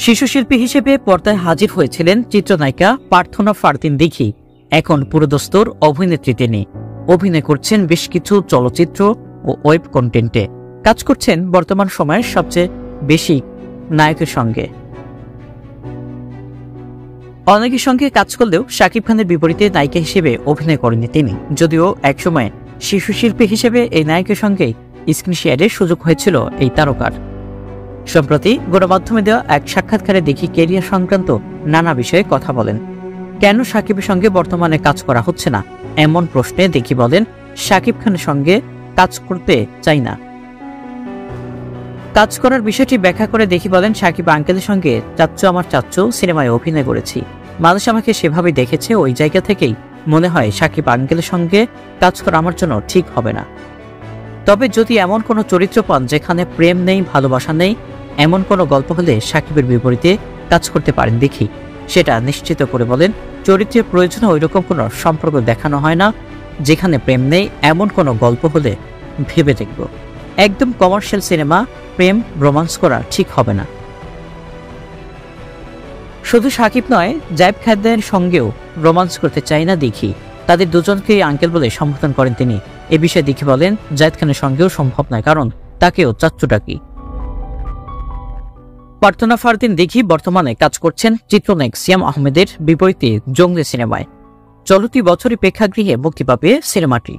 শিশুশিল্পী হিসেবে পর্দায় হাজির হয়েছিলেন চিত্রনায়িকা প্রার্থনা ফারদিন দিঘি। এখন পুরোদস্তুর অভিনেত্রী তিনি। অভিনয় করছেন বেশ কিছু চলচ্চিত্র ও ওয়েব কন্টেন্টে। কাজ করছেন বর্তমান সময়ের সবচেয়ে বেশি নায়কের সঙ্গে। অনেকের সঙ্গে কাজ করলেও শাকিব খানের বিপরীতে নায়িকা হিসেবে অভিনয় করেননি তিনি। যদিও একসময় শিশুশিল্পী হিসেবে এই নায়কের সঙ্গেই স্ক্রিন শেয়ারের সুযোগ হয়েছিল এই তারকার। সম্প্রতি গণমাধ্যমে দেওয়া এক সাক্ষাৎকারে দিঘি ক্যারিয়ার সংক্রান্ত নানা বিষয়ে কথা বলেন। কেন শাকিবের সঙ্গে বর্তমানে কাজ করা হচ্ছে না এমন প্রশ্নে দিঘি বলেন, শাকিব খানের সঙ্গে কাজ করতে চাই না। কাজ করার বিষয়টি ব্যাখ্যা করে দিঘি বলেন, শাকিব আঙ্কেলের সঙ্গে চাচ্চু আমার চাচ্চু সিনেমায় অভিনয় করেছি। মানুষ আমাকে সেভাবেই দেখেছে। ওই জায়গা থেকেই মনে হয় শাকিব আঙ্কেলের সঙ্গে কাজ করা আমার জন্য ঠিক হবে না। তবে যদি এমন কোনো চরিত্র পান যেখানে প্রেম নেই, ভালোবাসা নেই, এমন কোনো গল্প হলে শাকিবের বিপরীতে কাজ করতে পারেন দিঘি। সেটা নিশ্চিত করে বলেন, চরিত্রের প্রয়োজনে ওইরকম কোনো সম্পর্ক দেখানো হয় না। যেখানে প্রেম নেই এমন কোনো গল্প হলে ভেবে দেখব। একদম কমার্শিয়াল সিনেমা প্রেম রোমান্স করা ঠিক হবে না। শুধু শাকিব নয়, জায়েদ খানের সঙ্গেও রোমান্স করতে চাই না দিঘি। তাদের দুজনকেই আঙ্কেল বলে সম্বোধন করেন তিনি। এ বিষয়ে দিঘি বলেন, জায়েদ খানের সঙ্গেও সম্ভব নয়, কারণ তাকেও চাচ্চু ডাকি। প্রার্থনা ফারদিন দিঘি বর্তমানে কাজ করছেন চিত্রনায়ক সিয়াম আহমেদের বিপরীতে জঙ্গলি সিনেমায়। চলতি বছরই প্রেক্ষাগৃহে মুক্তি পাবে সিনেমাটি।